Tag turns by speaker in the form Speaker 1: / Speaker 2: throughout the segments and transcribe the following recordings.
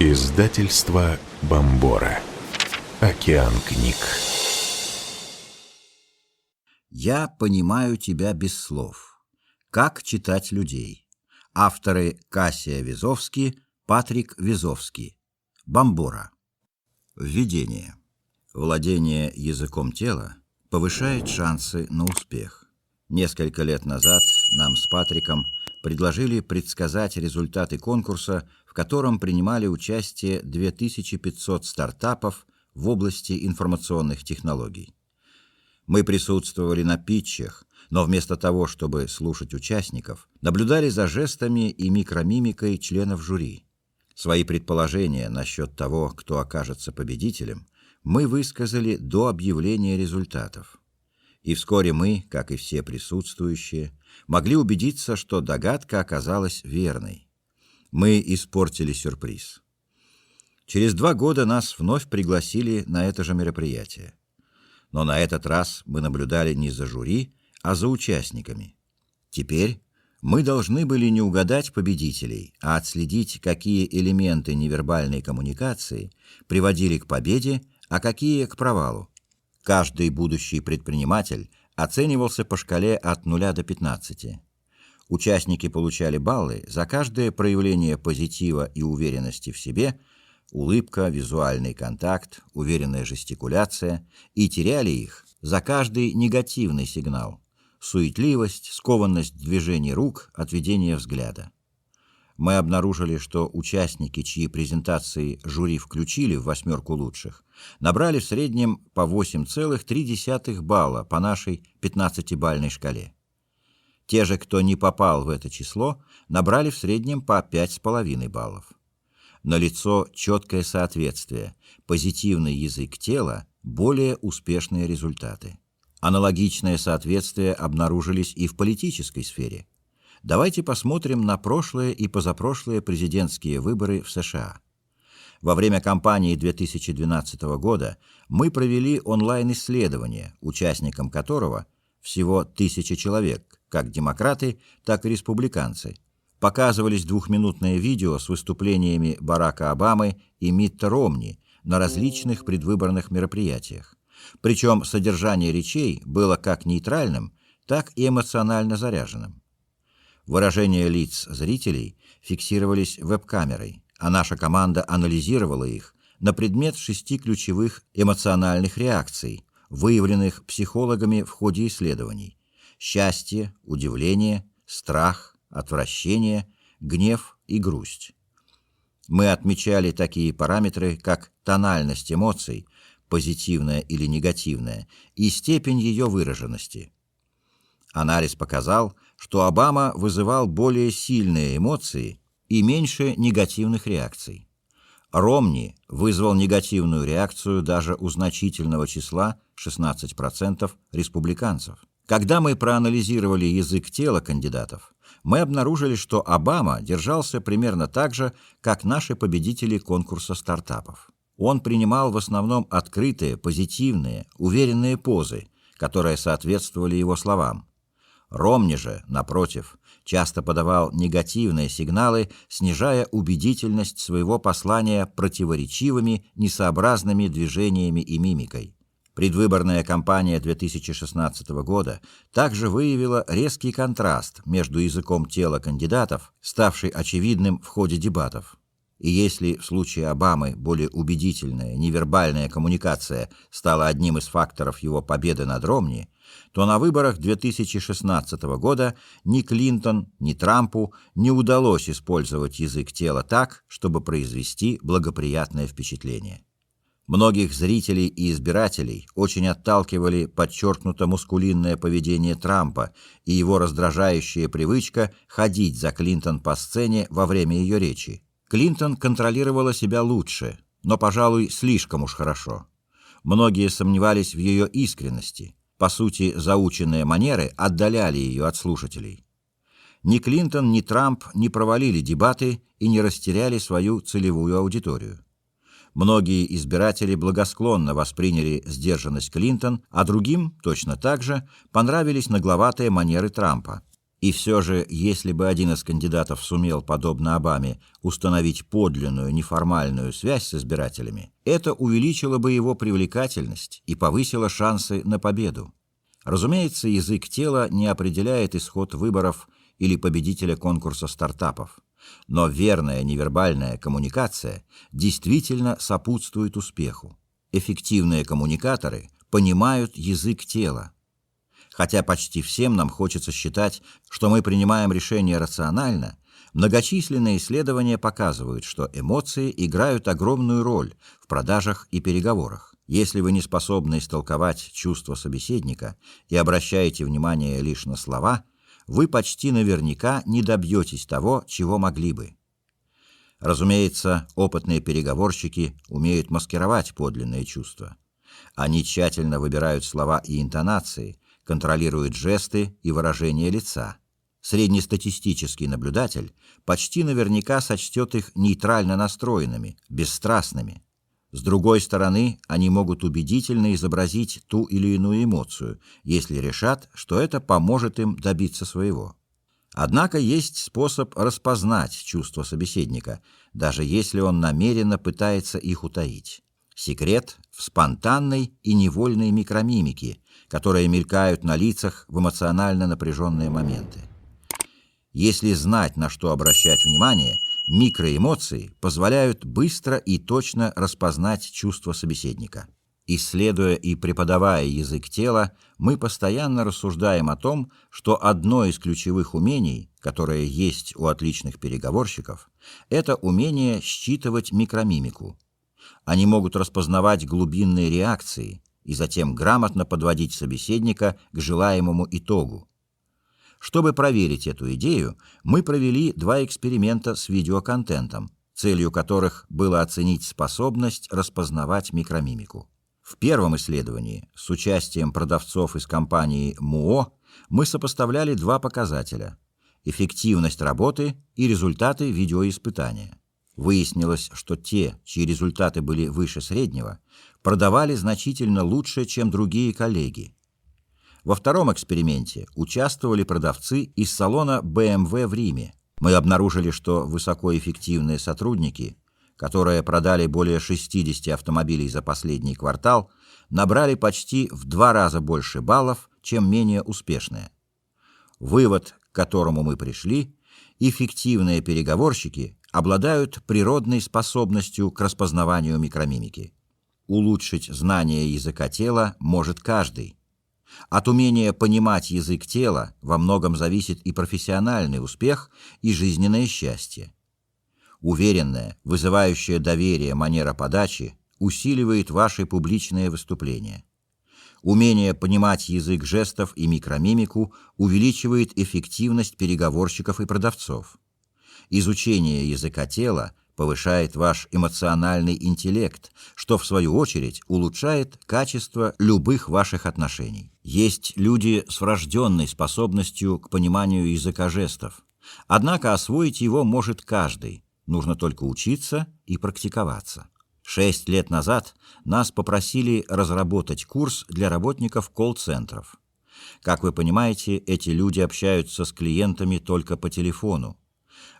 Speaker 1: Издательство Бомбора. Океан книг.
Speaker 2: Я понимаю тебя без слов. Как читать людей. Авторы: Кассия Вязовски, Патрик Вязовски. Бомбора. Введение. Владение языком тела повышает шансы на успех. Несколько лет назад нам с Патриком предложили предсказать результаты конкурса, в котором принимали участие 2500 стартапов в области информационных технологий. Мы присутствовали на питчах, но вместо того, чтобы слушать участников, наблюдали за жестами и микромимикой членов жюри. Свои предположения насчет того, кто окажется победителем, мы высказали до объявления результатов. И вскоре мы, как и все присутствующие, могли убедиться, что догадка оказалась верной. Мы испортили сюрприз. Через 2 года нас вновь пригласили на это же мероприятие. Но на этот раз мы наблюдали не за жюри, а за участниками. Теперь мы должны были не угадать победителей, а отследить, какие элементы невербальной коммуникации приводили к победе, а какие к провалу. Каждый будущий предприниматель оценивался по шкале от 0 до 15. Участники получали баллы за каждое проявление позитива и уверенности в себе, улыбка, визуальный контакт, уверенная жестикуляция, и теряли их за каждый негативный сигнал: суетливость, скованность движений рук, отведение взгляда. Мы обнаружили, что участники, чьи презентации жюри включили в 8 лучших, набрали в среднем по 8,3 балла по нашей 15-бальной шкале. Те же, кто не попал в это число, набрали в среднем по 5,5 баллов. Налицо четкое соответствие: позитивный язык тела – более успешные результаты. Аналогичное соответствие обнаружились и в политической сфере. Давайте посмотрим на прошлые и позапрошлые президентские выборы в США. Во время кампании 2012 года мы провели онлайн-исследование, участникам которого всего 1000 человек, как демократы, так и республиканцы. Показывались 2-минутные видео с выступлениями Барака Обамы и Митта Ромни на различных предвыборных мероприятиях. Причем содержание речей было как нейтральным, так и эмоционально заряженным. Выражения лиц зрителей фиксировались веб-камерой, а наша команда анализировала их на предмет 6 ключевых эмоциональных реакций, выявленных психологами в ходе исследований: счастье, удивление, страх, отвращение, гнев и грусть. Мы отмечали такие параметры, как тональность эмоций, позитивная или негативная, и степень ее выраженности. Анализ показал, что Обама вызывал более сильные эмоции и меньше негативных реакций. Ромни вызвал негативную реакцию даже у значительного числа 16% республиканцев. Когда мы проанализировали язык тела кандидатов, мы обнаружили, что Обама держался примерно так же, как наши победители конкурса стартапов. Он принимал в основном открытые, позитивные, уверенные позы, которые соответствовали его словам. Ромни же, напротив, часто подавал негативные сигналы, снижая убедительность своего послания противоречивыми, несообразными движениями и мимикой. Предвыборная кампания 2016 года также выявила резкий контраст между языком тела кандидатов, ставший очевидным в ходе дебатов. И если в случае Обамы более убедительная невербальная коммуникация стала одним из факторов его победы над Ромни, то на выборах 2016 года ни Клинтон, ни Трампу не удалось использовать язык тела так, чтобы произвести благоприятное впечатление. Многих зрителей и избирателей очень отталкивали подчеркнуто мускулинное поведение Трампа и его раздражающая привычка ходить за Клинтон по сцене во время ее речи. Клинтон контролировала себя лучше, но, пожалуй, слишком уж хорошо. Многие сомневались в ее искренности. По сути, заученные манеры отдаляли ее от слушателей. Ни Клинтон, ни Трамп не провалили дебаты и не растеряли свою целевую аудиторию. Многие избиратели благосклонно восприняли сдержанность Клинтон, а другим, точно так же, понравились нагловатые манеры Трампа. И все же, если бы один из кандидатов сумел, подобно Обаме, установить подлинную неформальную связь с избирателями, это увеличило бы его привлекательность и повысило шансы на победу. Разумеется, язык тела не определяет исход выборов или победителя конкурса стартапов, но верная невербальная коммуникация действительно сопутствует успеху. Эффективные коммуникаторы понимают язык тела. Хотя почти всем нам хочется считать, что мы принимаем решения рационально, многочисленные исследования показывают, что эмоции играют огромную роль в продажах и переговорах. Если вы не способны истолковать чувства собеседника и обращаете внимание лишь на слова, вы почти наверняка не добьетесь того, чего могли бы. Разумеется, опытные переговорщики умеют маскировать подлинные чувства. Они тщательно выбирают слова и интонации, контролируют жесты и выражение лица. Среднестатистический наблюдатель почти наверняка сочтет их нейтрально настроенными, бесстрастными. С другой стороны, они могут убедительно изобразить ту или иную эмоцию, если решат, что это поможет им добиться своего. Однако есть способ распознать чувства собеседника, даже если он намеренно пытается их утаить. Секрет в спонтанной и невольной микромимике, которые мелькают на лицах в эмоционально напряженные моменты. Если знать, на что обращать внимание, микроэмоции позволяют быстро и точно распознать чувства собеседника. Исследуя и преподавая язык тела, мы постоянно рассуждаем о том, что одно из ключевых умений, которое есть у отличных переговорщиков, это умение считывать микромимику. Они могут распознавать глубинные реакции и затем грамотно подводить собеседника к желаемому итогу. Чтобы проверить эту идею, мы провели 2 эксперимента с видеоконтентом, целью которых было оценить способность распознавать микромимику. В первом исследовании с участием продавцов из компании МУО мы сопоставляли 2 показателя – эффективность работы и результаты видеоиспытания. Выяснилось, что те, чьи результаты были выше среднего, продавали значительно лучше, чем другие коллеги. Во втором эксперименте участвовали продавцы из салона BMW в Риме. Мы обнаружили, что высокоэффективные сотрудники, которые продали более 60 автомобилей за последний квартал, набрали почти в 2 раза больше баллов, чем менее успешные. Вывод, к которому мы пришли: эффективные переговорщики обладают природной способностью к распознаванию микромимики. Улучшить знание языка тела может каждый. От умения понимать язык тела во многом зависит и профессиональный успех, и жизненное счастье. Уверенная, вызывающая доверие манера подачи усиливает ваши публичные выступления. Умение понимать язык жестов и микромимику увеличивает эффективность переговорщиков и продавцов. Изучение языка тела повышает ваш эмоциональный интеллект, что, в свою очередь, улучшает качество любых ваших отношений. Есть люди с врожденной способностью к пониманию языка жестов. Однако освоить его может каждый, нужно только учиться и практиковаться. 6 лет назад нас попросили разработать курс для работников колл-центров. Как вы понимаете, эти люди общаются с клиентами только по телефону.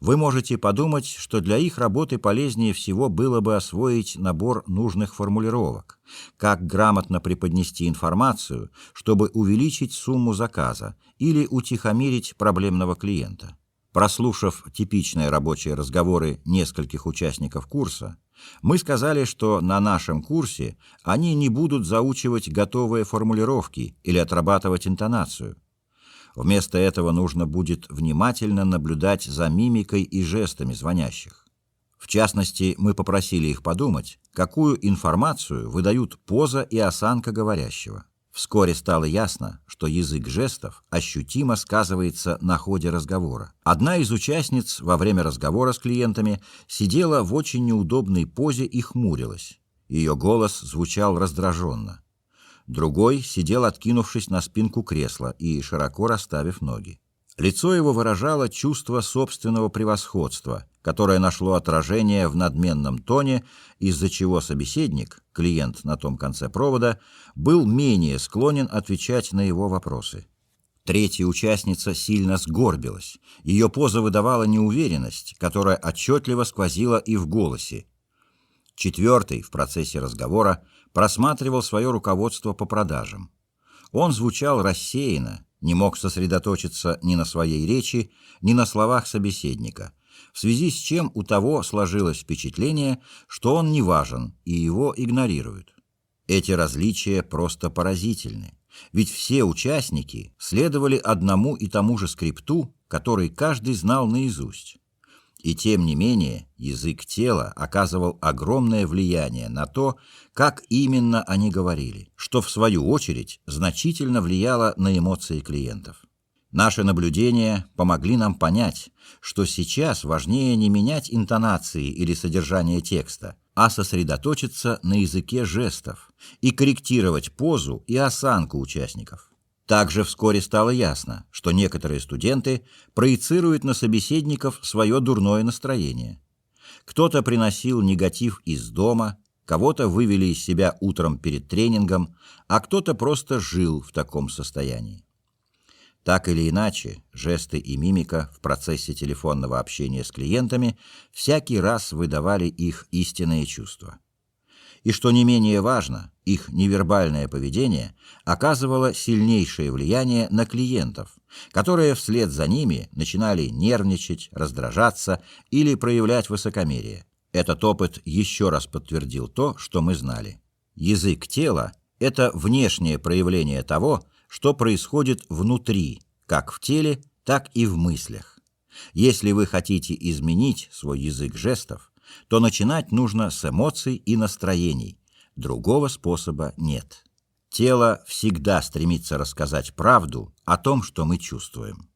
Speaker 2: Вы можете подумать, что для их работы полезнее всего было бы освоить набор нужных формулировок, как грамотно преподнести информацию, чтобы увеличить сумму заказа или утихомирить проблемного клиента. Прослушав типичные рабочие разговоры нескольких участников курса, мы сказали, что на нашем курсе они не будут заучивать готовые формулировки или отрабатывать интонацию. Вместо этого нужно будет внимательно наблюдать за мимикой и жестами звонящих. В частности, мы попросили их подумать, какую информацию выдают поза и осанка говорящего. Вскоре стало ясно, что язык жестов ощутимо сказывается на ходе разговора. Одна из участниц во время разговора с клиентами сидела в очень неудобной позе и хмурилась. Ее голос звучал раздраженно. Другой сидел, откинувшись на спинку кресла и широко расставив ноги. Лицо его выражало чувство собственного превосходства, которое нашло отражение в надменном тоне, из-за чего собеседник, клиент на том конце провода, был менее склонен отвечать на его вопросы. Третья участница сильно сгорбилась. Ее поза выдавала неуверенность, которая отчетливо сквозила и в голосе. Четвертый в процессе разговора просматривал свое руководство по продажам. Он звучал рассеянно, не мог сосредоточиться ни на своей речи, ни на словах собеседника, в связи с чем у того сложилось впечатление, что он не важен и его игнорируют. Эти различия просто поразительны, ведь все участники следовали одному и тому же скрипту, который каждый знал наизусть. И тем не менее язык тела оказывал огромное влияние на то, как именно они говорили, что в свою очередь значительно влияло на эмоции клиентов. Наши наблюдения помогли нам понять, что сейчас важнее не менять интонации или содержание текста, а сосредоточиться на языке жестов и корректировать позу и осанку участников. Также вскоре стало ясно, что некоторые студенты проецируют на собеседников свое дурное настроение. Кто-то приносил негатив из дома, кого-то вывели из себя утром перед тренингом, а кто-то просто жил в таком состоянии. Так или иначе, жесты и мимика в процессе телефонного общения с клиентами всякий раз выдавали их истинные чувства. И что не менее важно, их невербальное поведение оказывало сильнейшее влияние на клиентов, которые вслед за ними начинали нервничать, раздражаться или проявлять высокомерие. Этот опыт еще раз подтвердил то, что мы знали. Язык тела – это внешнее проявление того, что происходит внутри, как в теле, так и в мыслях. Если вы хотите изменить свой язык жестов, то начинать нужно с эмоций и настроений. Другого способа нет. Тело всегда стремится рассказать правду о том, что мы чувствуем.